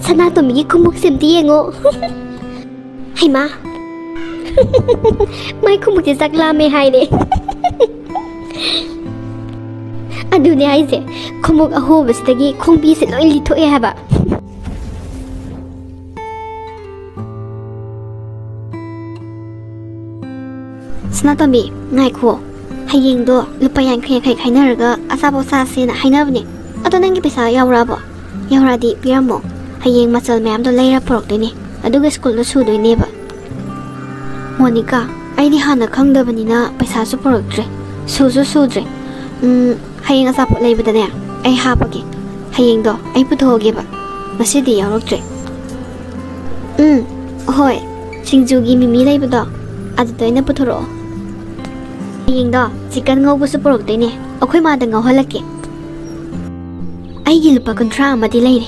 Sanatomi khumuk semti yengo. Hay ma. Mai khumuk je sakla me hai ne. Adune ai se khumuk aho basdagi khongbi se loi li thoe haba. Sanatomi ngai kho. Hayeng do lupa yang kaya kaya kaya naraga asabo sa sena hainabne. Ato nangi pesa yaurabo. Yauradi piramo. Hayeng masal mayam do layra porok dini. Aduga school do sudo ineba. Monica, aini hana khangdabani na pesa su porok dre. Suzu sudre. Hayeng asabo laybadane. Ay hapagi. Hayeng do ay putoge ba. Masidi yaurok dre. Hoy. Singjugi mimi laybado. Adudo ina putoro. Hayeng do chicken ngau bu su porok dini. Akhoi ma da ngau halake. Aigi lupa kontra amadi leire.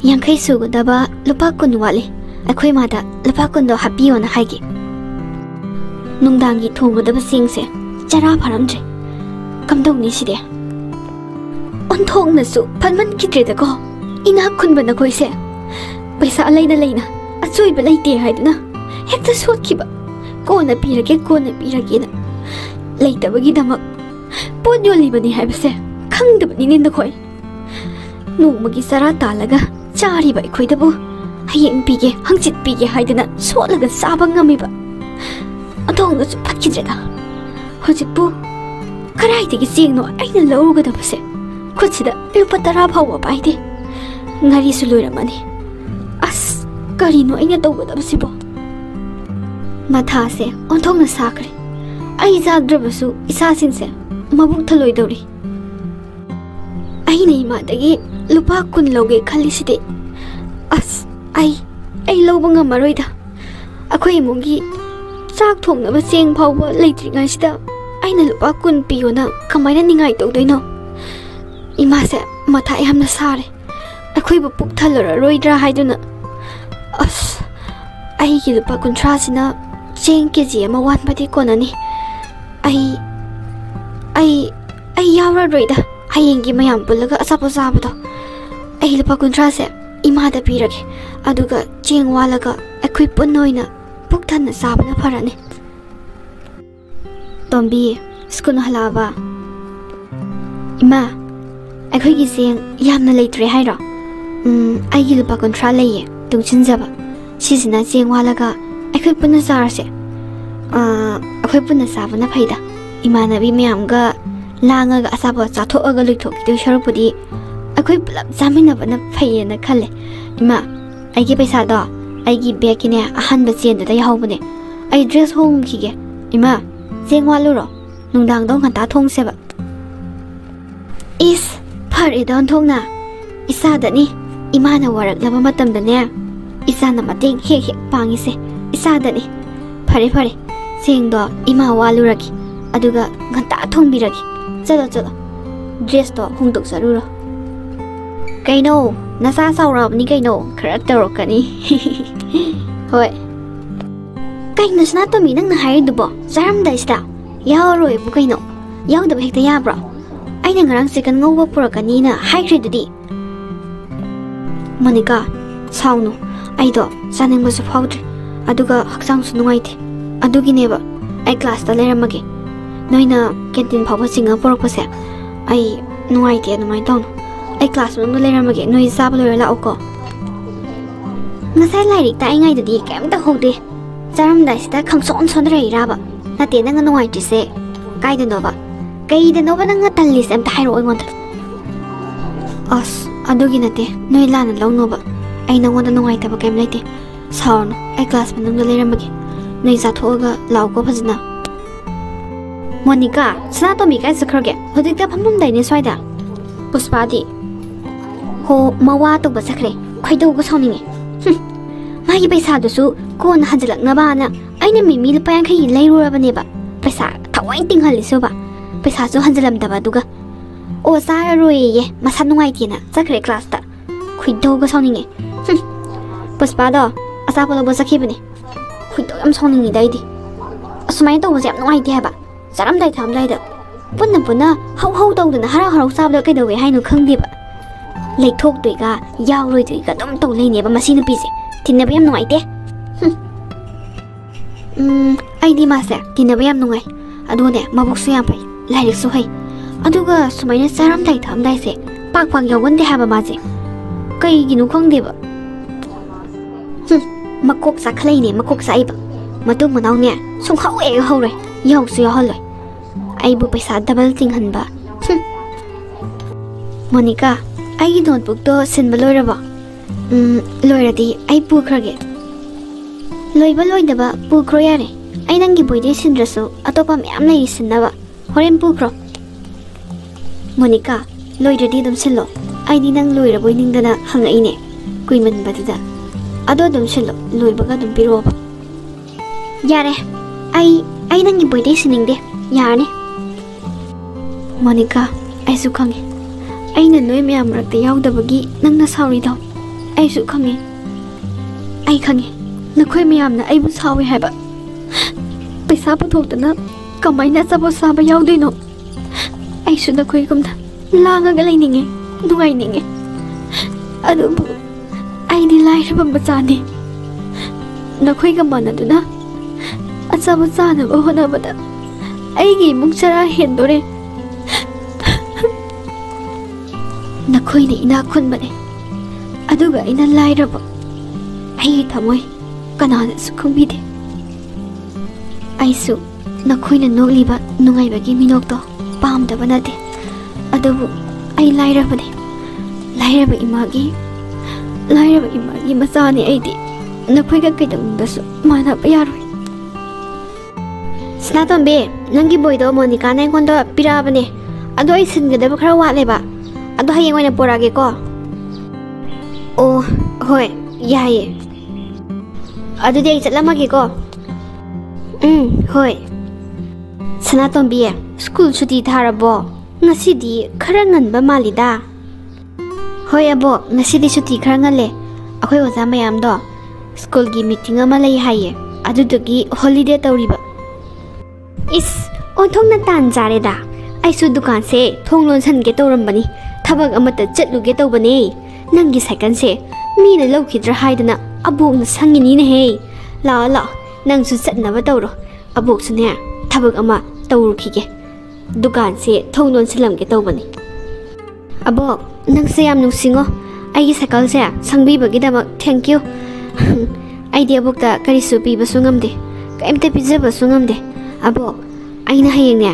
Yang kai sugu daba lupa kun wale. Akhoi ma da lupa kun do happy na haigi. Nungdangi thongu daba singse. Chara pharamdre. Kamdong ni side. Onthong na su phanman kidre da ko. Ina kun bana koi se. Paisa leina achoi ba leite haiduna. Hekta sot kiba. Ko na pirage na. Leita bagi damak. Ponyo libani haibse. Khangdabani nin da koi. Nungmagi sara talaga chari ba ikoi dabu hayeng pige hangchit pige haidana solaga saba ngami ba atong su phatkidreda hojipu karai tigi singno aina lawga dabase khochida lupa tara phawa paide ngari su loiramani as karino aina tawga dabase bo matha se ontong na sakre ai jagdrabasu isa sinse mabuk thaloi dori ai nei ma dagi lupa kun loge khali side as ai loba ngamaroida akhoi mungi chak thongna ba seng phawba leitri ngai sida aina lupa kun piona kamaina ningai tawdoino ima se matha yamna sare akhoi bu puk thalora roidra haiduna as ai gi lupa kun thrasina seng keji ama wan badi konani ai yawra roida hayengi mayam pulaga asapo sabado ai lupa kuntra se imada pirage aduga cheng walaga akhoi punnoina pukthana sabana farane tombi skun halaba ima akhoi gi seng yamna leitre hairo ai gi lupa kuntra leye tungchinjaba sisina cheng walaga akhoi punna sarse akhoi punna sabana phaida imanabi mayamga langaga asabo chathoaga luithokide sharupudi akhoi pulap jaminabana phayena khale ima aigi paisa do aigi bag kine ahanba chen da yahobune ai dress home khige ima jengwalu ro nungdang dong khanta thong seba is phare don thongna isa da ni ima na warak laba matam da ne isa na mateng he pangi se isa da ni phare seng do ima walu raki aduga khanta thong biraki chalo dress to hungtok saruro kaino nasa saurab ni kaino khara tarokani hoi kaino sanatomi nang na hai dubo saram da sta yauroi bu kaino yaud da hekta ya bro aina ngarang second ngoba purakani na hai dudi Monica saunu aido saning musu faudri aduga haksang su nungaite adugi neba ai class ta leramage noina canteen phawba singa porokpase ai nuaite anumai tawno ai class room leramage noi sablo la oko ngasai lairik ta ingai dudi kemta hode charam dai sta khangson sondre iraba nate nang nuai tise kaidanoba nang talli sem ta hairo ngon as adugi nate noi lana lawnoba ai nangonda nuai ta ba kem laite saurno ai class manung leramage noi za thoga lawko phajna Monica, sanatomi kai sakroge hodikta phamnum daine swaida puspadi ho mawa to basakre khoido go sawninge magi paisa dusu kon hanjalak na bana aina mimi lupa yang khai leirurabane ba paisa thawai tinghali soba paisa su hanjalam daba duga o sara roye masa nungai tina sakre class ta khoido go sawninge puspada asapolo bo sakhibane khoido am sawninge daidi asumai to bo jam nungai ti haba saram dai tham dai da punna hau dau da harau sabda kai da we hainu khangdi ba ꯂꯩꯊꯣꯛꯇꯣꯏꯒ ꯌꯥꯎꯔꯣꯏꯗꯣꯏꯒ ꯑꯗꯨꯝ ꯇꯧ ꯂꯩꯅꯦꯕ ꯃꯁꯤ ꯅꯨꯄꯤꯁꯦ ꯇꯤꯟꯅꯕ ꯌꯥꯝ ꯅꯨꯡꯉꯥꯏꯇꯦ ꯑꯩꯗꯤ ꯃꯥꯁꯦ ꯇꯤꯟꯅꯕ ꯌꯥꯝ ꯅꯨꯡꯉꯥꯏ ꯑꯗꯨꯅꯦ ꯃꯕꯨꯛꯁꯨ ꯌꯥꯝ ꯐꯩ ꯂꯥꯏꯔꯤꯛꯁꯨ ꯍꯩ ꯑꯗꯨꯒ ꯁꯨꯃꯥꯏꯅ ꯆꯥꯔꯝꯗꯥꯏ ꯊꯛꯑꯝꯗꯥꯏꯁꯦ ꯄꯥꯛ ꯌꯥꯎꯒꯟꯗꯦ ꯍꯥꯏꯕ ꯃꯥꯁꯦ ꯀꯩꯒꯤꯅꯣ ꯈꯪꯗꯦꯕ ꯃꯀꯣꯛ ꯆꯥꯈꯠꯂꯛꯏꯅꯦ ꯃꯀꯣꯛ ꯆꯥꯛꯏꯕ ꯃꯇꯨꯡ ꯃꯅꯥꯎꯅꯦ ꯁꯨꯡꯍꯧ ꯍꯦꯛ ꯍꯧꯔꯣꯏ ꯌꯥꯎꯁꯨ ꯌꯥꯎꯍꯜꯂꯣꯏ ꯑꯩꯕꯨ ꯄꯩꯁꯥ ꯗꯕꯜ ꯇꯤꯡꯍꯟꯕ ꯃꯣꯅꯤꯀꯥ ꯑꯩꯒꯤ ꯅꯣꯠꯕꯨꯛꯇꯣ ꯁꯤꯟꯕ ꯂꯣꯏꯔꯕꯣ ꯂꯣꯏꯔꯗꯤ ꯑꯩ ꯄꯨꯈ꯭ꯔꯒꯦ ꯂꯣꯏꯕ ꯂꯣꯏꯗꯕ ꯄꯨꯈ꯭ꯔꯣ ꯌꯥꯔꯦ ꯑꯩ ꯅꯪꯒꯤ ꯕꯣꯏꯗꯤ ꯁꯤꯟꯗ꯭ꯔꯁꯨ ꯑꯇꯣꯞꯄ ꯃꯌꯥꯝ ꯂꯩꯔꯤ ꯁꯤꯟꯅꯕ ꯍꯣꯔꯦꯟ ꯄꯨꯈ꯭ꯔꯣ ꯃꯣꯅꯤꯀꯥ ꯂꯣꯏꯗ꯭ꯔꯗꯤ ꯑꯗꯨꯝ ꯁꯤꯜꯂꯣ ꯑꯩꯗꯤ ꯅꯪ ꯂꯣꯏꯔꯕꯣꯏ ꯅꯤꯡꯗꯅ ꯍꯪꯉꯛꯏꯅꯦ ꯀꯨꯏꯃꯟꯕꯗꯨꯗ ꯑꯗꯣ ꯑꯗꯨꯝ ꯁꯤꯜꯂꯣ ꯂꯣꯏꯕꯒ ꯑꯗꯨꯝ ꯄꯤꯔꯛꯑꯣꯕ ꯌꯥꯔꯦ ꯑꯩ ꯅꯪꯒꯤ ꯕꯣꯏꯗꯤ ꯁꯤꯟꯅꯤꯡꯗꯦ ꯌꯥꯔꯅꯤ ꯃꯣꯅꯤꯀꯥ ꯑꯩꯁꯨ ꯈꯪꯉꯦ ꯑꯩꯅ ꯅꯣꯏ ꯃꯌꯥꯝ ꯃꯔꯛꯇ ꯌꯥꯎꯗꯕꯒꯤ ꯅꯪꯅ ꯁꯥꯎꯔꯤꯗꯣ ꯑꯩꯁꯨ ꯈꯪꯉꯦ ꯑꯩ ꯈꯪꯉꯦ ꯅꯈꯣꯏ ꯃꯌꯥꯝꯅ ꯑꯩꯕꯨ ꯁꯥꯎꯋꯦ ꯍꯥꯏꯕ ꯄꯩꯁా ꯄꯨꯊꯣꯛꯇꯅ ꯀꯃꯥꯏꯅ ꯑꯆꯥꯄꯣꯠ ꯆꯥꯕ ꯌꯥꯎꯗꯣꯏꯅꯣ ꯑꯩꯁꯨ ꯅꯈꯣꯏꯒꯨꯝꯅ ꯂꯥꯡꯉꯒ ꯂꯩꯅꯤꯡꯉꯦ ꯅꯨꯡꯉꯥꯏꯅꯤꯡꯉꯦ ꯑꯗꯨꯕꯨ ꯑꯩꯗꯤ ꯂꯥꯏꯔꯕ ꯃꯆꯥꯅꯤ ꯅꯈꯣꯏꯒ ꯃꯥꯟꯅꯗꯨꯅ ꯑꯆꯥꯄꯣꯠ ꯆꯥꯅꯕ ꯍꯣꯠꯅꯕꯗ ꯑꯩꯒꯤ ꯏꯃꯨꯡ ꯆꯔꯥ ꯍꯦꯟꯗꯣꯔꯦ ꯅꯈꯣꯏꯅ ꯏꯅꯥꯛ ꯈꯨꯟꯕꯅꯦ ꯑꯗꯨꯒ ꯑꯩꯅ ꯂꯥꯏꯔꯕ ꯑꯩꯒꯤ ꯊꯃꯣꯏ ꯀꯅꯥꯅꯁꯨ ꯈꯪꯕꯤꯗꯦ ꯑꯩꯁꯨ ꯅꯈꯣꯏꯅ ꯅꯣꯛꯂꯤꯕ ꯅꯨꯡꯉꯥꯏꯕꯒꯤ ꯃꯤꯅꯣꯛꯇꯣ ꯄꯥꯝꯗꯕ ꯅꯠꯇꯦ ꯑꯗꯨꯕꯨ ꯑꯩ ꯂꯥꯏꯔꯕꯅꯦ ꯂꯥꯏꯔꯕ ꯏꯃꯥꯒꯤ ꯃꯆꯥꯅꯤ ꯑꯩꯗꯤ ꯅꯈꯣꯏꯒ ꯀꯩꯗꯧꯅꯨꯡꯗꯁꯨ ꯃꯥꯟꯅꯕ ꯌꯥꯔꯣꯏ ꯁꯅꯥꯇꯣꯝꯕꯤ ꯅꯪꯒꯤ ꯕꯣꯏꯗꯣ ꯃꯣꯅꯤꯀꯥꯅ ꯑꯩꯉꯣꯟꯗ ꯄꯤꯔꯛꯑꯕꯅꯦ ꯑꯗꯣ ꯑꯩ ꯁꯤꯟꯒꯗꯕ ꯈꯔ ꯋꯥꯠꯂꯦꯕ ꯑꯗꯣ ꯍꯌꯦꯡ ꯑꯣꯏꯅ ꯄꯨꯔꯛꯑꯒꯦꯀꯣ ꯑꯣ ꯍꯣꯏ ꯌꯥꯏꯌꯦ ꯑꯗꯨꯗꯤ ꯑꯩ ꯆꯠꯂꯝꯃꯒꯦꯀꯣ ꯍꯣꯏ ꯁꯅꯥꯇꯣꯝꯕꯤ ꯁ꯭ꯀꯨꯜ ꯁꯨꯇꯤ ꯊꯥꯔꯕꯣ ꯉꯁꯤꯗꯤ ꯈꯔ ꯉꯟꯕ ꯃꯥꯜꯂꯤꯗ ꯍꯣꯏ ꯑꯕꯣꯛ ꯉꯁꯤꯗꯤ ꯁꯨꯇꯤ ꯈꯔ ꯉꯜꯂꯦ ꯑꯩꯈꯣই ꯑꯣꯖꯥ ꯃꯌꯥꯝꯗꯣ ꯁ꯭ꯀꯨꯜꯒꯤ ꯃꯤꯇꯤꯡ ꯑꯃ ꯂꯩ ꯍꯥꯏꯌꯦ ꯑꯗꯨꯗꯨꯒꯤ ꯍꯣꯂꯤꯗꯦ ꯇꯧꯔꯤꯕ इस ओंथोंना तान जारेदा आइसु दुकान से थोंग लोनसनगे तौरंबनी थबक अमत चटलुगे तौबने नंगी साइकल से मीना लौखिद्रा हाइदना अबोकना संगिनी ने हे ला नंगसु चटनबा तौरो अबोकसुने थबक अमा तौरुखिगे दुकान से थोंग लोनसलमगे तौबनी अबोक नंगसे याम नुसिंगो आइगी साइकल से संगबीबगीदमक थैंक यू आइदि अबोकता करिसु पीबसु ngamde kaimta pijabasु ngamde अबो अना हयेंने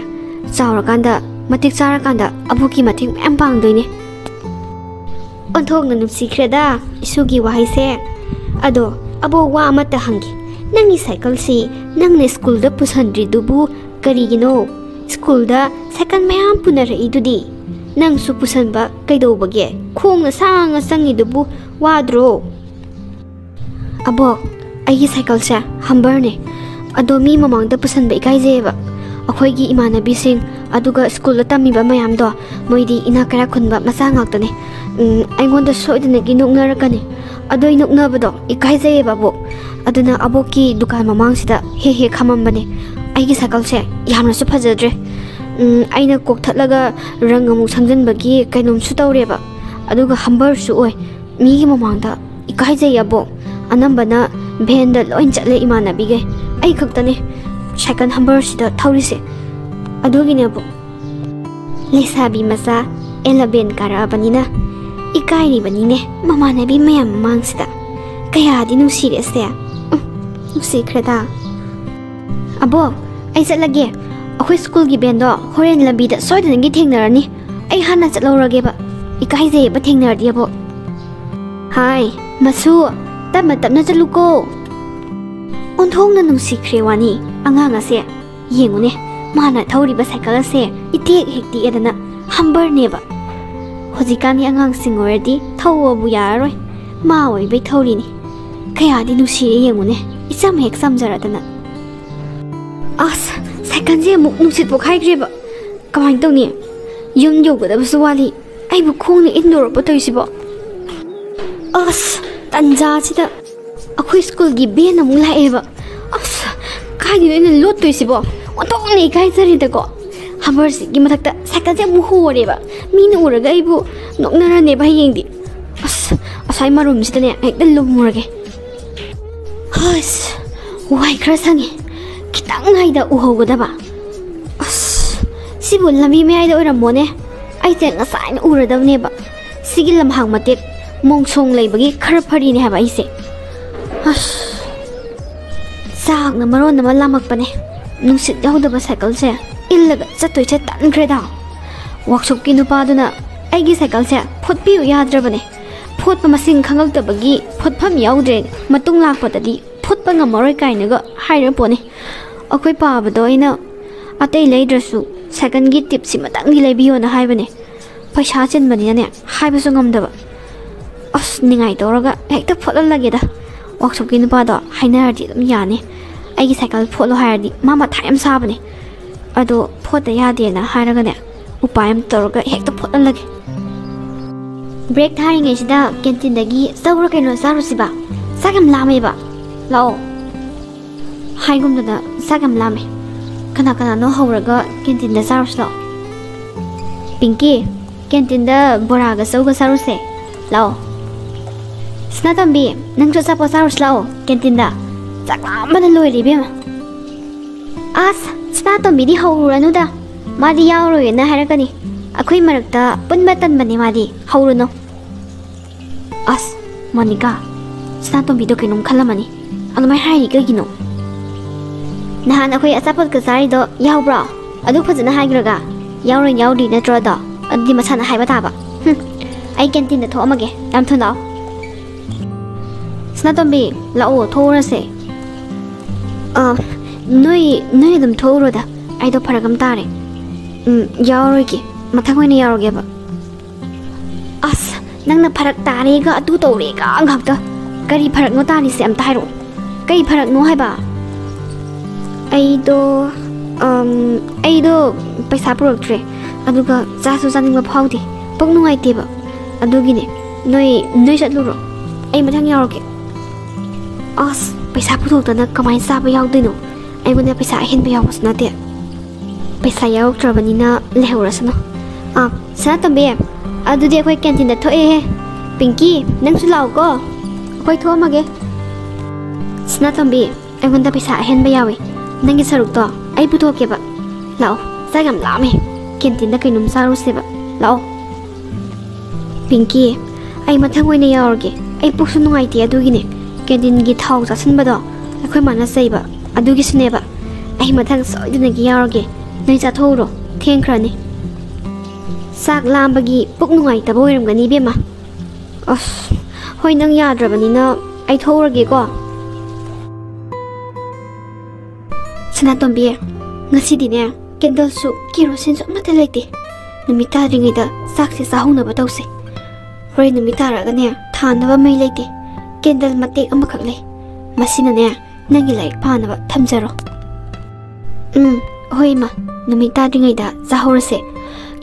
चाउरकांदा मतिक चारकांदा अबोकी मतिक मैम पांगदोइने ओंथोंना नुसिख्रेदा इसुगी वाहैसे अदो अबो वा अमता हंगी नंगी साइकल से नंगने स्कूल दा पुसनद्रिदुबु करिगिनो स्कूल दा साइकल मैम पुनरइदुदी नंगसु पुसनबा कैदौबगे खोंगना सांगा संगिदुबु वाद्रो अबो अगी साइकल से हम्बरने अदो मी ममांगदा पुसनबा इकाइजेबा अखोइगी इमानबीसिंग अदुगा स्कूल दा तमीबा मयामदो मोइदी इना करा खुनबा मसा ngaktane अइगोंदा सोइदनगी नुकनरकने अदो इनुकनबदो इकाइजेबा बो अदुना अबोकी दुकान ममांगसिदा हे खममबने अइगी साइकल से यामनासु फजद्रे अइना कोकथलगा रंग अमु संजनबगी कैनोमसु तौरेबा अदुगा हम्बरसु ओय मीगी ममांगदा इकाइजेबो अनंबना भेंदा लोइन चले इमानबीगे आई खक्तने साइकल हम्बर सिदा थौरिसे अदुगिने बो लेसाबी मसा 11 काराबनिना इकाइनि बनिने ममानबी मयाम मांगसिदा कयादि नुसिरेसे नुसिख्रेदा अबो आई चलगे अखोइ स्कूल गी बेंदो होरेन लंबीदा सोइदनगी थेंगनरनी आई हाना चलौरगेबा इकाइजेबा थेंगनरदि अबो हाय मसु तमना तमना चलुको ओंथोंना नुसिख्रे वानी अंगांग असे येंगुने माना थौरिबा साइकल असे इतेक हेक्ति एदना हम्बर नेबा होजिकानी अंगांग सिंगोरदी थौवबु यारोय मा ओइबै थौरिनी कयादि नुसिरे येंगुने इचम हेक समजरदना अस साइकल जे मुक नुसित पोखाइग्रेबा कमाइन तौनी युम योगदबसु वाली आइबु खोंगने इनदोरबो तोइसिबो अस तंजासिदा अखोइ स्कूल गी बेन अमु लाएबा अस काइदिनो इन लोट तोइसिबो ओतोंने काइजरिदको हम्बरसि गी मथक्ता साइकल जे मु होरेबा मीन उरगा आइबु ꯅꯣꯛꯅꯔꯅꯦ ꯍꯌꯦꯡꯗꯤ ꯑꯁ ꯑꯁꯥꯏ ꯃꯔꯨꯝꯁꯤꯗꯅꯦ ꯍꯦꯛꯇ ꯂꯨꯝꯃꯨꯔꯒꯦ ꯑꯁ ꯋꯥꯏ ꯈꯔ ꯁꯪꯉꯦ ꯈꯤꯇꯪ ꯉꯥꯏꯗ ꯎꯍꯧꯒꯗꯕ ꯑꯁ ꯁꯤꯕꯨ ꯂꯝꯕꯤ ꯃꯌꯥꯏꯗ ꯑꯣꯏꯔꯝꯃꯣꯅꯦ ꯑꯩꯁꯦ ꯉꯁꯥꯏꯅ ꯎꯔꯗꯕꯅꯦꯕ ꯁꯤꯒꯤ ꯂꯝꯍꯥꯡ ꯃꯇꯦꯛ ꯃꯣꯡꯁꯣꯡ ꯂꯩꯕꯒꯤ ꯈꯔ ꯐꯔꯤꯅꯦ ꯍꯥꯏꯕ ꯑꯩꯁꯦ ꯑꯁ ꯆꯥꯛꯅ ꯃꯔꯣꯟ ꯑꯃ ꯂꯥꯝꯃꯛꯄꯅꯦ ꯅꯨꯡꯁꯤꯠ ꯌꯥꯎꯗꯕ ꯁꯥꯏꯀꯜꯁꯦ ꯏꯜꯂꯒ ꯆꯠꯇꯣꯏꯁꯦ ꯇꯟꯈ꯭ꯔꯦꯗ ꯋꯥꯛꯁꯣꯞꯀꯤ ꯅꯨꯄꯥꯗꯨꯅ ꯑꯩꯒꯤ ꯁꯥꯏꯀꯜꯁꯦ ꯐꯣꯠꯄꯤꯌꯨ ꯌꯥꯗ꯭ꯔꯕꯅꯦ ꯐꯣꯠꯄ ꯃꯁꯤꯡ ꯈꯪꯉꯛꯇꯕꯒꯤ ꯐꯣꯠꯐꯝ ꯌꯥꯎꯗ꯭ꯔꯦ ꯃꯇꯨꯡ ꯂꯥꯛꯄꯗꯗꯤ ꯐꯣꯠꯄ ꯉꯝꯃꯔꯣꯏ ꯀꯥꯏꯅꯒ ꯍꯥꯏꯔꯄꯣꯅꯦ ꯑꯩꯈꯣꯏ ꯄꯥꯕꯗꯣ ꯑꯩꯅ ꯑꯇꯩ ꯂꯩꯗ꯭ꯔꯁꯨ ꯁꯥꯏꯀꯜꯒꯤ ꯇꯤꯞꯁꯤ ꯃꯇꯪꯗꯤ ꯂꯩꯕꯤꯌꯣꯅ ꯍꯥꯏꯕꯅꯦ ꯄꯩꯁꯥ ꯆꯤꯟꯕꯅꯤꯅꯅꯦ ꯍꯥꯏꯕꯁꯨ ꯉꯝꯗꯕ ꯑꯁ ꯅꯤꯡꯉꯥꯏ ꯇꯧꯔꯒ ꯍꯦꯛꯇ ꯐꯣꯠꯍꯜꯂꯒꯦꯗ ꯋꯥꯛꯁꯣꯞꯀꯤ ꯅꯨꯄꯥꯗꯣ ꯍꯥꯏꯅꯔꯗꯤ ꯑꯗꯨꯝ ꯌꯥꯅꯤ ꯑꯩꯒꯤ ꯁꯥꯏꯀꯜ ꯐꯣꯠꯂꯣ ꯍꯥꯏꯔꯗꯤ ꯃꯥ ꯃꯊꯥ ꯌꯥꯝ ꯁꯥꯕꯅꯦ ꯑꯗꯣ ꯐꯣꯠꯇ ꯌꯥꯗꯦꯅ ꯍꯥꯏꯔꯒꯅꯦ ꯎꯄꯥꯏ ꯑꯃ ꯇꯧꯔꯒ ꯍꯦꯛꯇ ꯐꯣꯠꯍꯜꯂꯒꯦ ꯕ꯭ꯔꯦꯛ ꯊꯥꯔꯤꯉꯩꯁꯤꯗ ꯀꯦꯟꯇꯤꯟꯗꯒꯤ ꯆꯧꯔ ꯀꯩꯅꯣ ꯆꯥꯔꯨꯁꯤꯕ ꯆꯥꯛ ꯌꯥꯝ ꯂꯥꯝꯃꯦꯕ ꯂꯥꯛꯑꯣ ꯍꯥꯏꯒꯨꯝꯗꯅ ꯆꯥꯛ ꯌꯥꯝ ꯂꯥꯝꯃꯦ ꯀꯅꯥ ꯀꯅꯥꯅꯣ ꯍꯧꯔꯒ ꯀꯦꯟꯇꯤꯟꯗ ꯆꯥꯔꯨꯁꯤ ꯂꯥꯛꯑꯣ ꯄꯤꯡꯀꯤ ꯀꯦꯟꯇꯤꯟꯗ ꯕꯣꯔꯥꯒ ꯆꯧꯒ ꯆꯥꯔꯨꯁꯦ ꯂꯥꯛꯑꯣ ꯁꯅꯥꯇꯣꯝꯕꯤ ꯅꯪꯁꯨ ꯑꯆꯥꯄꯣꯠ ꯆꯥꯔꯨꯁꯤ ꯂꯥꯛꯑꯣ ꯀꯦꯟꯇꯤꯟꯗ ꯆꯥꯛ ꯂꯥꯝꯕꯅ ꯂꯣꯏꯔꯦ ꯏꯕꯦꯝꯃ ꯑꯁ ꯁꯅꯥꯇꯣꯝꯕꯤꯗꯤ ꯍꯧꯔꯨꯔꯅꯨꯗ मादी यावरोयेना हायरकनी अखोई मरक्ता पुनबा तनबने मादी हौरुनो अस मोनिका सनातोंबीदो कैनोम खलमनी अदुमाय हायि कगिनो नहान अखोई अचापत का चारिदो यावब्रा अदु फजना हायग्रगा यावरोय यावदी नत्रदा अदि मसाना हायबा ताबा आई कैंटीन दा थोअमगे याम थुनाओ सनातोंबी लाओ थोरसे नोई नोई दम थोरोदा आइदो फरगम तारे यावरोगे मथंग होइना यावरोगेबा अस नंगना फरक तारेगा अदु तौरेगा अंगाक्ता करी फरक नो तारिसे अम ताइरो कई फरक नो हायबा अइदो पैसा पुरक्ट्रे अदुगा चासु चानिंगबा फाउदे पक नुंगाइतेबा अदुगिने नोई नोई चतलुरो अइ मथंग यावरोगे अस पैसा पुथोक्तना कमाय चाबा यावदोइनो अइगोंदा पैसा अहेनबा यावबस नाते पैसा यावक्ट्रबनिना लेहौरसनो सनातोंबी अदुदि अखोई कैंटीन दा थोए हे पिंकी नंगसु लाओको अखोई थोअमगे सनातोंबी अइगोंदा पैसा अहेनबा यावे नंगी सरुक्तो अइ पुथोकेबा लाओ चाक याम लामे कैंटीन दा कैनुम चारुसेबा लाओ पिंकी अइ मथंग ओइना यावरगे अइ पुक्सु नुंगाइते अदुगिने कैंटीन गी थाव चासनबदो अखोई माना सैबा अदुगी सुनेबा अइ मथंग सोइदनगी यावरगे नोई चाथौरो थेंख्रानी चाक लांबगी पुक नुंगाइतबा ओइरमगनी बेमा अस होय नंग याद्रबनिना अइ थौरगेको सनातोंबी ngasidiने कैंडल सु केरोसिन सु अमता लेते नुमित तारिङैदा चाकसे चाहौनबा तौसे होय नुमित तारगने थानबा मै लेते कैंडल मते अमखक ले मसिनने नंगी लाइक पानबा थमजरो होय मा नुमित तारिङैदा चाहौरसे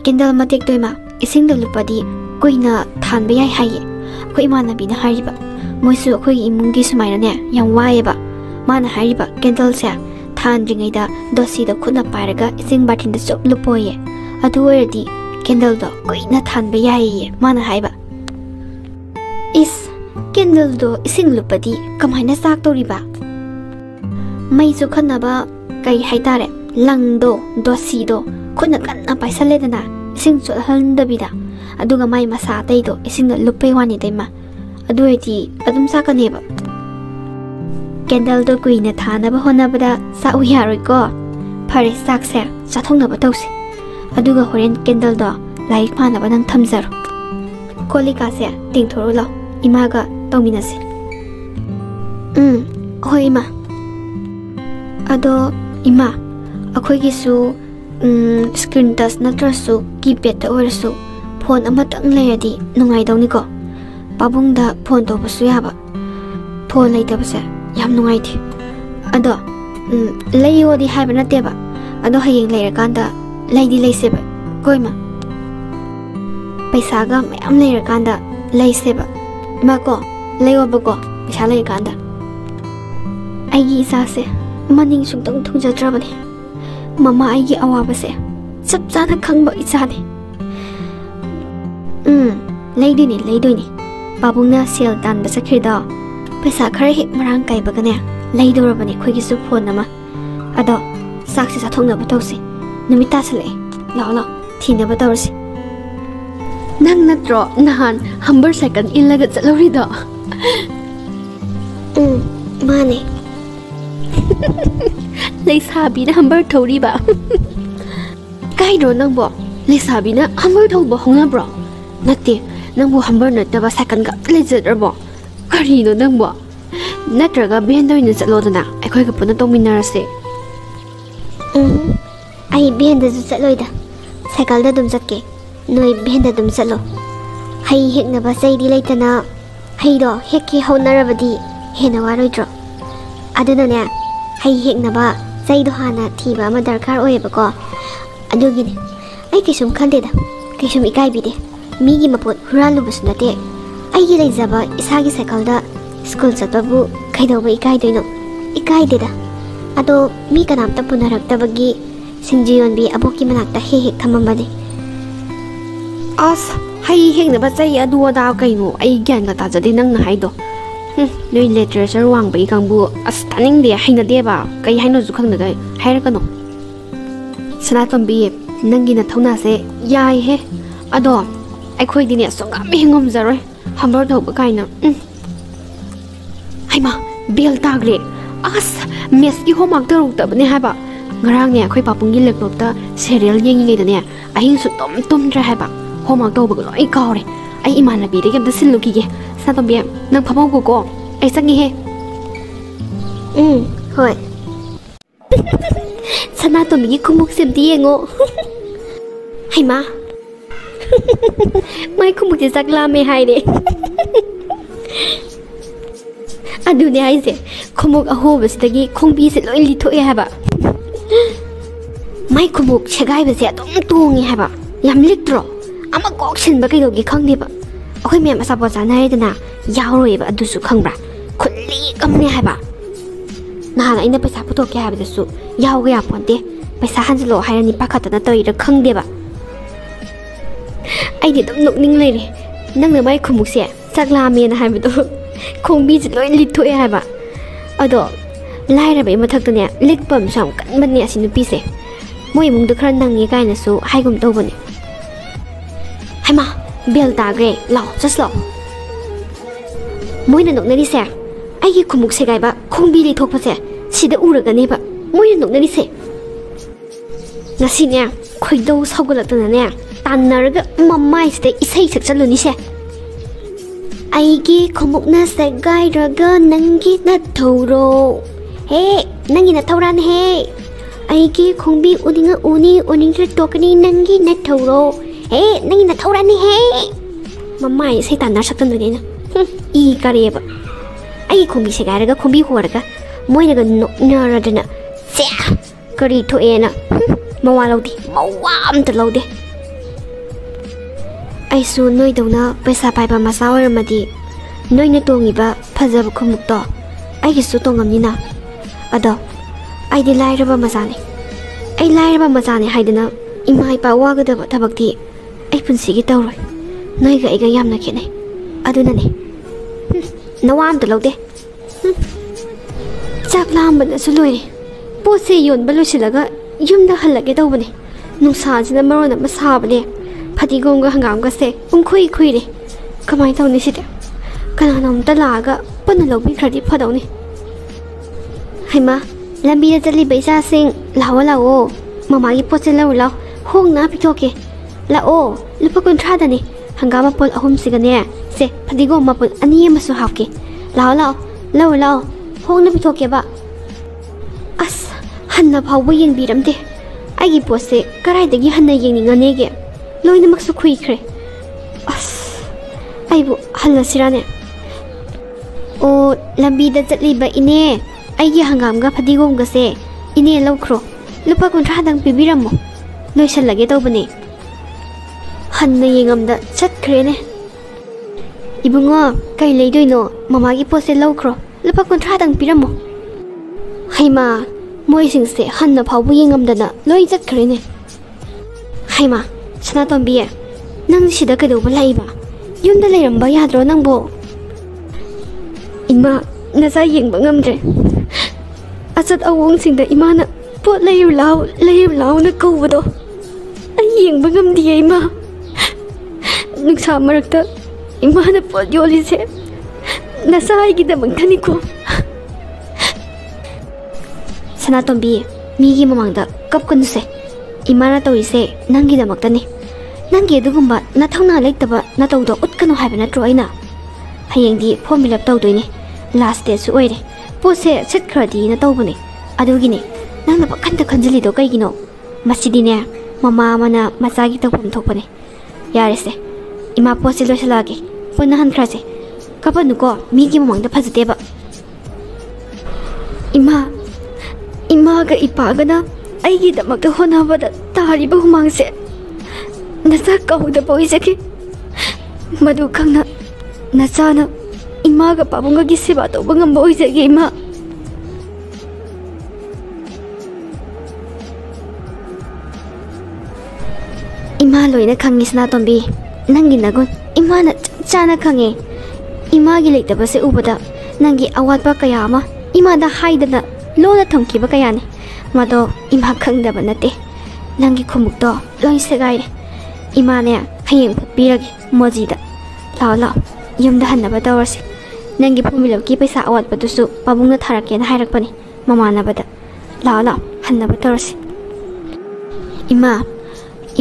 कैंडल मतेक तोइमा इसिंग लुपदी कोइना थानबा याय हाये अखोइ इमानबीना हारिबा मोइसु अखोइ इमुंगी सुमाइनाने याम वायेबा माना हारिबा कैंडल से थानद्रिङैदा दोसीदा खुना पाइरगा इसिंग बाटिनदा चोप लुपोये अदु ओइरदि कैंडल दो कोइना थानबा याये माना हाइबा इस कैंडल दो इसिंग लुपदी कमाइना चाक तोरिबा मैसु खनबा कई हाइतारे लंगदो दोसीदो खुना कन्ना पाइसलेदना इसिंग चोहलंदबिदा अदुगा माइ मसा तैदो इसिंग लुपे वानी दैमा अदु ओइदि अदुम चाकनेबा कैंडल दो कुइना थानबा होनबदा चाउ यारोइको फरे चाकसे चाथौनबा तौसे अदुगा होरेन कैंडल दो लाइक पानबा नंग थमजरो कोलिकासे तिंथोरो लो इमागा तौमिनासे होय इमा अदो इमा अखोइगिसु स्क्रीन टच नत्रसु कीपैड ओरसु फोन अमतंग लेरदि नुंगाइदौनिको पाबुंगदा फोन तौबसु याबा फोन लेइतबसे याम नुंगाइथे अदो लेयोदि हाइबा नतेबा अदो हयेंग लेरकांदा लेइदि लेसेबा कोइमा पैसागा मयाम लेरकांदा लेसेबा इमाको लेयोबको पैसा लेरकांदा आइगी इसासे मनिंग सुंतंग थुंजद्रबने ममा आइगी अवाबसे चप चाना खंगबा इचाने Lady ni. Babungna sale tan basakirda. Paisa khara hek marang kai bagane. Laidorabani khoigisu phone nama. Ado saksi sa thongna batawsi. Numita sale. Lao thina batawsi. Nang natro nahan humber second illaga chalorida. Mane. Leisabi na humber thori ba. Kairo nang bo. Leisabi na humber thau ba hongna bro. Natti nang bo humber nataba second ga lejerbo. Karino nang bo. Natraga bendo ina chalodana. Akhoi ga puna tongminarase. Ai bendo chaloida. Cycle da dum chatke. Noi bendo dum chalo. Hai hekna ba sai di leitana. Hai do hekki honarabadi hena waroidro. Aduna ne hai hekna ba sai do hana thiba ama darkar oyeba ko. Adugine. Ai kisum khande da. Kisum ikai bide. Migi mapot huralu busnate. Ai gi leizaba isagi cycle da school chatabu kaidoba ikai doino. Ikai deda. Ado mi kanamta punaraktabagi Singjiyon bi aboki manakta hek thamambani. As hai hekna ba chai adu ada kaino ai gyan ga tajade nang na haido. Noi literature wang bai kangbu as taning de haina de ba kai haino zu khang da haira kano. Sanatombi nangi na thona se yai he. Ado ai khoi dine songa me ngom zaroi. Hambar do ba kaina. Haima bel tagre. As mes ki homak taruk ta bane haba. Ngarang ne khoi papungi laptop ta serial yengi ngai da ne ahin su tom ra haba. Homak do ba loi kaure. Ai iman labi de gamda siluki ge. Sanatombi nang phamau ko ai sangi he. Hoi. Sanatombi ki khumuk sem ti yengo. Haima. Mai khumuk ti sakla me hai de. Adune aise khumuk ahobasdagi khongbi se loi lithoe haba. Mai khumuk chegai base adum tongi haba. Yam litro ama kok sin ba kaidogi khangde ba. Akhoi mem asa pa janai dana yauroi ba adusu khangbra. Khulli kamne haba. Nahan aina paisa putok ke haba dasu yaw ga ya ponte. Paisa hanjlo hairani pakhatana toira khangde ba. Ai de dum nokning leire. Nangna mai khumuk se chakla me na haba do. Khongbi se loi lithoe haba. Ado laira bai mathakne likpam sam kanbane asinu pise. Moi mung de khran nangi kaina su haigum tobane. Haima bel tagre law just law. Moina noknari se ai gi khumuk se gai ba khongbi li thokpa se sida uraga ne ba moina noknari se. Ngasi ne khoido saugulatana ne tannaraga mammai ste isai sakchaluni se. Aigi khumuk na se gai raga nangi na thoro. Hey, nangi na thoran he. Aigi khongbi uninga uning tokani nangi na thoro. Hey, nangi na thoran he. Mammai se tannar saktan dune na. I kareba. Ai khongbi se gai raga khongbi horaga moina ga naradana. Se kari to ena. Mawalodi, mawam ta lode. Ai su noi dona paisa pai ba masa oramadi. Noi na tongi ba phajab khumuk to. Ai gi su tongam na. Ado ai di lai raba mazane. Ai lai raba mazane haidana imai pa waga da tabakti. Ai punsi gi tawroi. Noi ga iga yamna khene. Aduna ne. Nawam ta lode. Chak lam ba su loire. Pose yon ba losilaga yumda halage tawbane. Nungsa jina marona ma sabane. Patigong ga hangam ga se khui re. Kamai tawni sida. Kana nam ta laga panalobi khadi phadawni. Haima lambi da jali baisa sing lawo mama gi poche law hong na pitoke lao lupa kontra da ni hangama pol ahum sigane se phadigo mapul ani masu hafke lao hong na pitoke ba as hanna phawbo yeng biramde agi poche karai dagi hanna yeng ngane ge loina maksu khui khre as aibu halla sirane o lambi da jali ba ine Aigi hangam ga padigom ga se ine lawkhro lupa kontra dang pibiramo loisal lage tawbane hanna yengamda chatkhre ne ibungo kai leidoino mama gi pose lawkhro lupa kontra dang piramo haima moi sing se hanna phawbu yengamdana loi chatkhre ne haima sanatombi nang sida kadoba laiba yunda leiramba yadro nangbo ima nasa yengba ngamdre asat awong singda imana pot leir lao na kawado ay yengba ngamdiye ima nuksa marakta imana pot yolise nasa aigidamagtani ko Sanatombi migi mamangda kapkunse imana tawise nangidamaktani nangi adugumba nathangna leitaba natawdo utkano haiba natro aina hayengdi form fill up tawdoine last day su oire pose setkradi na tawbane adugine nangna bakhanta khanjalido kaigino masidine mama mana masagi tawpam thokpane yarese ima pose losalage puna hankrase kapanuko migi mamangda phajateba imaga ipagana aigi damakta honabada tariba humangse nasa kauda boisake madu khangna nasana imaga pabunga gi seba to bangam boisake ima loina khangi Sanatombi nangi nagun imana chana khange imagi leitabase ubada nangi awatpa kaya ama imada haidana lona thamkiba kayane mado ima khangdaba nate nangi khumukto loi segaire imane hayeng phupirage mojida lao yumda hannaba tawrasi nangi phumilawki paisa awatpadusu pabungna tharakena hairakpani mamanabada lao hannaba tawrasi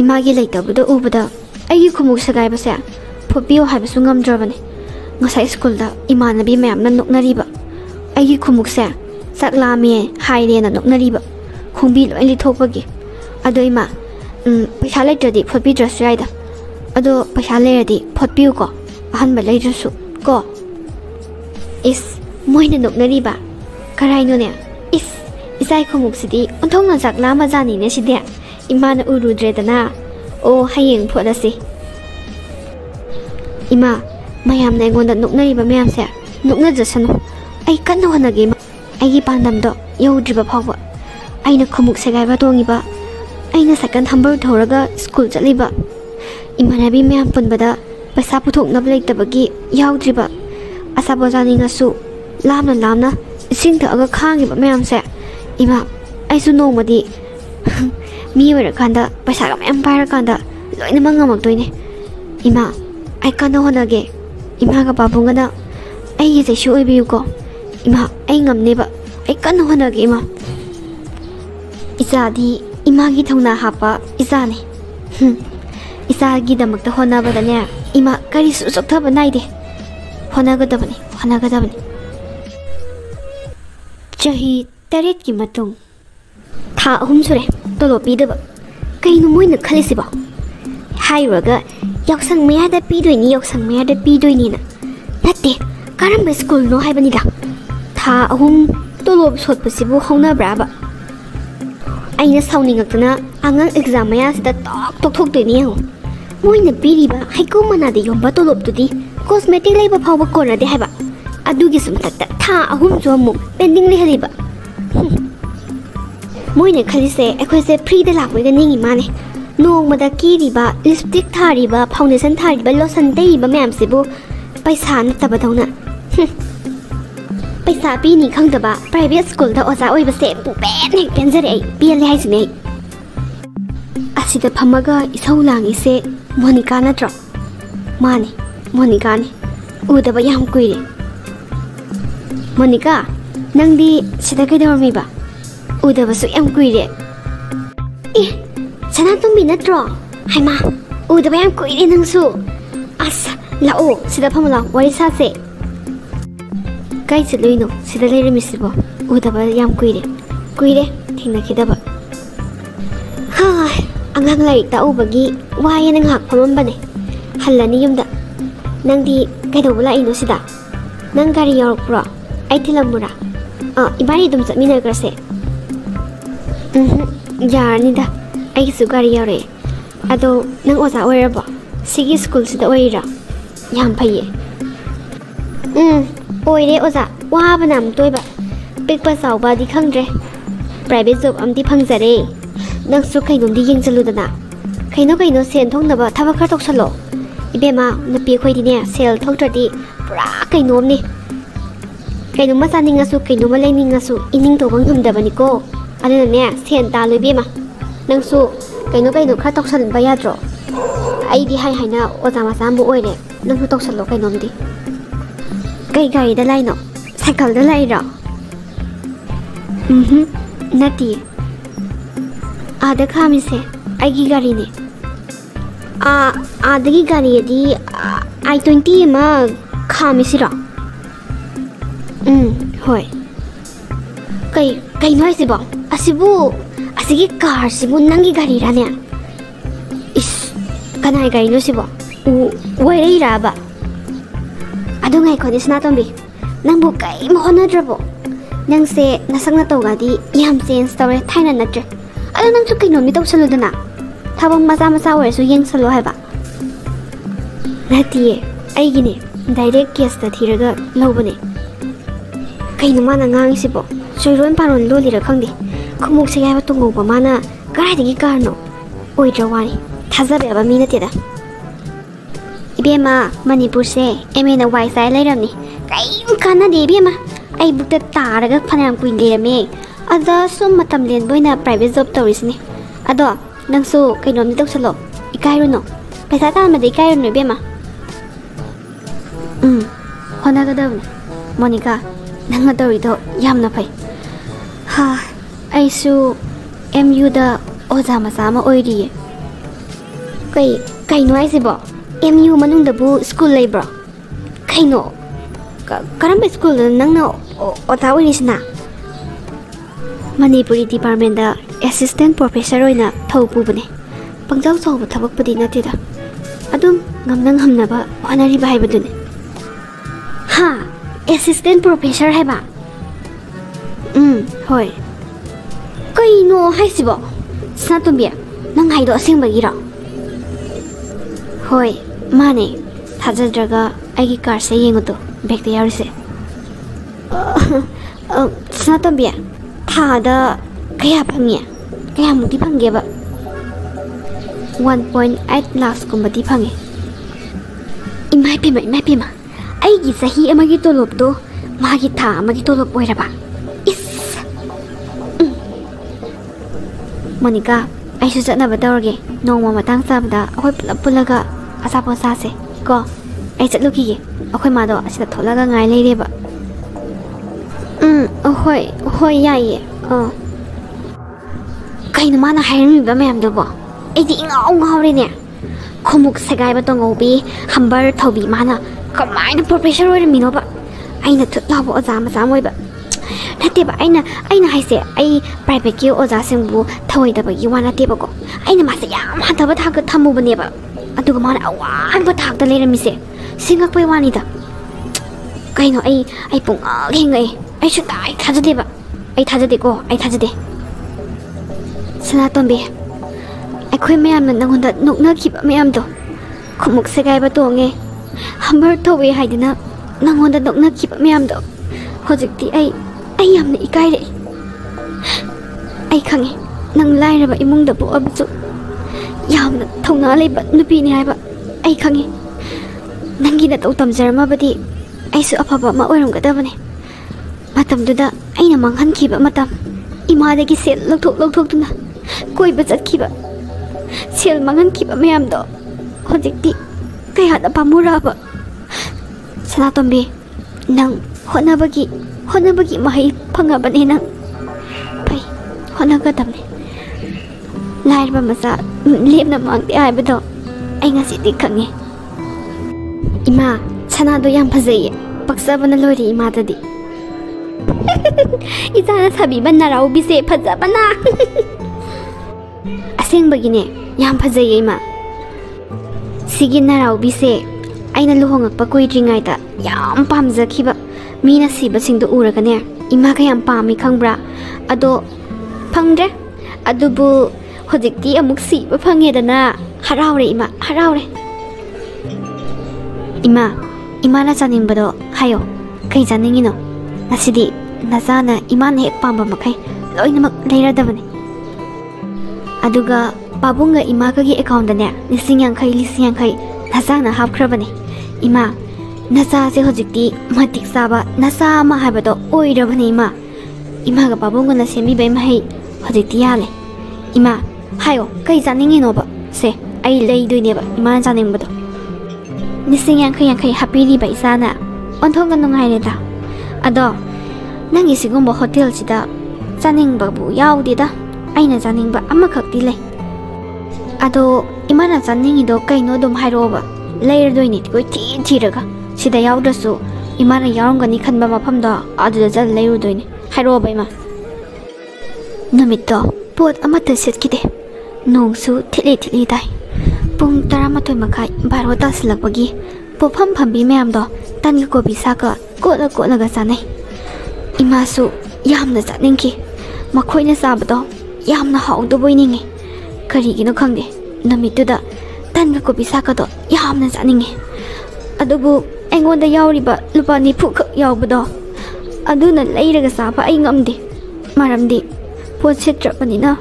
imagi leitabado ubada aigi khumuk segaibase phupiyo haibasu ngamdrabane ngasai school da imanabi mayamna noknariba aigi khumukse saklame hairena noknariba khongbi loi lithokpagi ado ima paisa leitradi photpi drasu yaida ado paisa leiradi photpiu ko ahanba leidrasu ko is moina noknariba karaino ne is isai khumuksidi onthongna saklama jani ne side imana urudredana o hayeng phodasi ima mayam na ngonda noknariba mayamse nokna jasanu ai kanna honage aigi pandamdo yodriba phawba aina khumuk segaiba tongiba aina second number thoraga school chaliba imanabi mayam punbada paisa puthoknab leitabagi yaudriba asabojani ngasu lamna ising thaga khangiba mayamse ima aisu nongmadi mi wera kanda paisa ga mayam paira kanda loina mangamak toine ima ai kanna honage ima ga babungana ai ye shu oibiu ko ima ai ngamneba ai kanna honage ima isadi imagi thongna hapa isane isagi damakta honabadane ima kari su sokthaba naide honagadabani chahi taret ki matung tha ahum sure tolo pidaba kainu moina khalisiba hairaga yaksang mayada pidoini na natte karamba school no haibanida tha ahum tolo sotpasibu hongna braba aina sauningakna angang exam maya sida tok thoktoini ho moina piriba haiko manade yomba tolop tudi cosmetic leiba phawba kona de haiba adugi sumtatta tha ahum jomu pending le haliba moina khalise ekhoise free de lakwe ga ningi mane nongmada kiriba lipstick thariba foundation thariba lotion teiba mayam sibu paisa nataba dawna paisa pini khangdaba private school da oza oiba se pupen hek penjare ai piale haisine asida phamaga isau langi se Monica natro mani Monica ni udaba yam kuire Monica nangdi sida kaidormi ba udaba su yam kuire Sanatombi natro haima udaba yam kuire nangsu asa lao sida phamala wari sa se kai chluino sida leiremisibo udaba yam kuire thingna khidaba ha angang lai ta ubagi waye nang hak phamambane hallani yumda nangdi kaidobula ino sida nang gari yorokpro ai thilamura ibari dum chatmina grase yarnida ai su gari yore ado nang oza oirabo sigi school sida oira yam phaye oire oza wabana am toiba pikpa sauba di khangdre private job amdi phangjare nang su kainum di yengjaludana kaino sen thongnaba thaba khar toksalo Ibema nupi khoidine sel thoktradi pura kainomni kainoma saningasu kainoma leiningasu ining tobang humdabani ko aduna ne sen ta loibema nangsu kaino khra toksan ba yadro ai di hai haina oza ma sambu oire nangsu toksan lo kainomdi kai gari da laino cycle da laira nati ada khamise ai gi gari ne adagi gari di I-20 ma khamisira hoi kai noi sibo asigi car sibu nangi gari rane is kanai gari no sibo wai ra ba adungai ko ni snatombi nangbu kai mo honadrabo nangse nasangna tawgadi yam sense tawre thaina natre adu nang chu kai no mi tawsaludana thabang masa oisu yeng salo haiba natiye aigine direct case ta thiraga lobane kaino mana ngang sibo soiron paron lolira khangdi khumuk se yaba tungo ba mana gaidagi karno oidrawani thazabe ba mina teda ibema manipur se emena waisai lairamni kai kana de ibema ai bukta taraga phanam kuin lerame ada sum matam len boina private job torisni ado nangsu kainom ni tawsalo ikairuno paisa ta ma de ikairuno ibema honagadabne Monica nanga dorido yamna phai ha aisu MU da oza masama oiriye kaino aisibo MU manung da bu school labor kaino karamba school nangna oza oirisna Manipuri department da assistant professor oina thaupu bane pangjau chawba thabak pudi natida adum ngamnang hamnaba honari ba haibadune ha assistant professor haiba hoi kaino haisibo snatombi nang haido asengbagira hoi mane thajadraga aigi car se yengoto back te yarise snatombi thada kaya phangi kaya mudi phange ba 1.8 lakhs kumbati phange imai pima aigi sahi amagi tolop do magi tha amagi tolop oiraba is Monica aisu jatna badawge nongma matang sabda akoi pulaga asapo sase ko ai chatluki ge akoi ma do asida tholaga ngai leireba hoi yaye kaino mana hairmi ba mayam do bo edi ngawre ne khomuk sagai ba tongobi hambar thobi mana kamaina professor oire minoba aina thutlabo oza maza moiba nateba aina haise ai private ki oza singbu thawaidaba gi wana teba ko aina masa yam hataba thak thamu baneba aduga mana awan ba thak da leiramise singak pai wani da kaino ai pung ngai ai shu dai thajadeba ai thajade ko ai thajade Sanatombi akhoi mayam na nangonda nokna khiba mayam do khumuk segai ba tonge hambar thowe haidina nangonda nokna khiba mayam do hojikti ai yamna ikai re ai khange nang lairaba imung da bo abju yamna thongna leba nupi ni haiba ai khange nangi na tau tamjarma badi ai su afaba ma oiram gadabane matam duda aina manghan khiba matam imadagi sel lokthok tuna koi ba chatkiba sel manghan khiba mayam do hojikti kaya da pamura ba Sanatombi nang honabagi mahai phangabane nang pai honagadamne lairba masa lepna mangde aibado ai ngasi ti khange ima sana do yam phajai paksabana lori ima tadi Izana sabi banna rau bise phaja bana aseng bagine yam phajai ima sigi na rau bise aina luhongak pa koi dringai ta yam pamja khiba mina siba singdo uraga ne ima ka yam pami khangbra ado phangre adubu hojikti amuk siba phange dana haraure ima haraure ima na janingbado hayo kai janingino nasidi nazana imana hek pamba makai loinamak leiradabane aduga babunga imaka gi account ne lising yang khai Nasana hapkrabane. Ima, nasa se hojikti matik saba nasa ama habado oirabane ima. Ima ga babunga na semi bai mai hojikti yale. Ima, hayo kai janingi no ba. Se, ai lei doine ba ima janing bado. Nising yang kai happy ri bai sana. Onthong ga nungai le da. Ado, nangi sigumba hotel sida janing babu yaudi da. Aina janing ba ama khakti le. Ado, imana janingi do kai no dum hairo ba. Layer doine ko ti raga. Sida yaudrasu imana yaungani khanba mafam da adu da jal layer doine. Hairo ba ima. Numito pot amata setkide. Nongsu thili dai. Pung 12 makai baro taslakpagi pofam phambi mayam do tan ko bisaka kotla ga sanai. Imasu yamna janingki. Makhoina sabado yamna haudo boiningi. Karigino khangde. Namituda tan ko bisaka do yamna janingi. Adubu engonda yauriba lupa ni phuk yaubado. Aduna leiraga saba ai ngamde. Maramdi pot setrapanina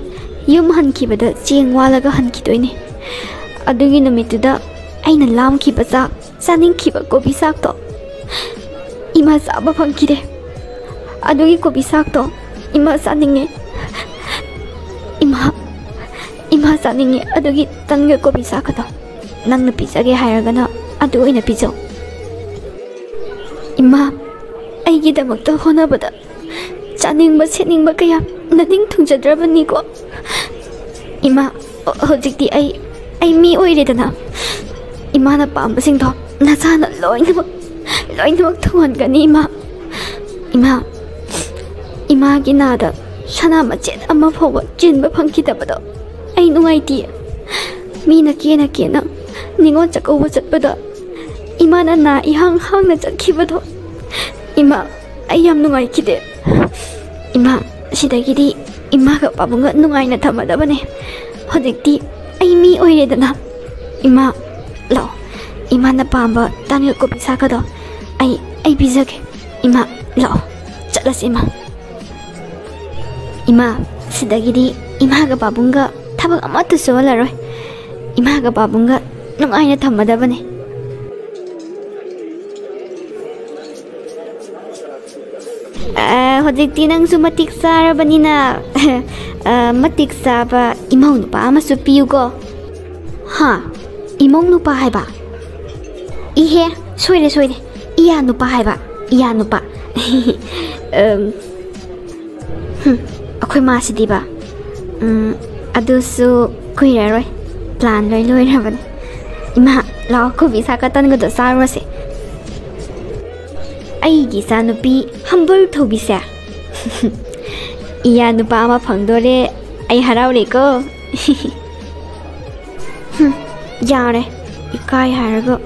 yum hankibada cheng walaga hankidoine. Adugi namituda aina lam ki baza saning ki ba ko bisak to ima saba phangkide. Adugi ko bisak to ima saninge. Ima saninge adugi tangge ko bisak to nangna pisage hairagana adu oina pijo. Ima aigi damakta honabada chaningba seningba kaya naning thungjadrabani ko. Ima hojikti ai mi oiredana. Imana pambasing to nasana loinamak thungan ima ginada sana machet ama phoba chinba phangkidabado ai nungaiti. Mina kena ningon chakauba chatbada imana na ihang na chatkibado ima ai yam nungaikide. Ima sidagidi ima ga babunga nungaina thamadabane. Hojikti ai mi oiredana. Ima lao imana pamba tangil ko pisaka do ai bizage. Ima lao chalas ima sidagidi ima ga babunga thabak amata solaroi. Ima ga babunga nungaina thamadabane. Hojikti nangsu matik sarabanina matik saba imong nupa amasu piyugo. Ha, imong nupa haiba. Ihe, soide. Iya nupa haiba. Iya nupa. Akoy masidi ba. Adusu kuiraroi. Plan loi rabane. Ima lao ko bisaka tan godo sarwase. Aigi sanupi humble thobise. Iya nupa ama phangdore ai haraure ko. Yare ikai harago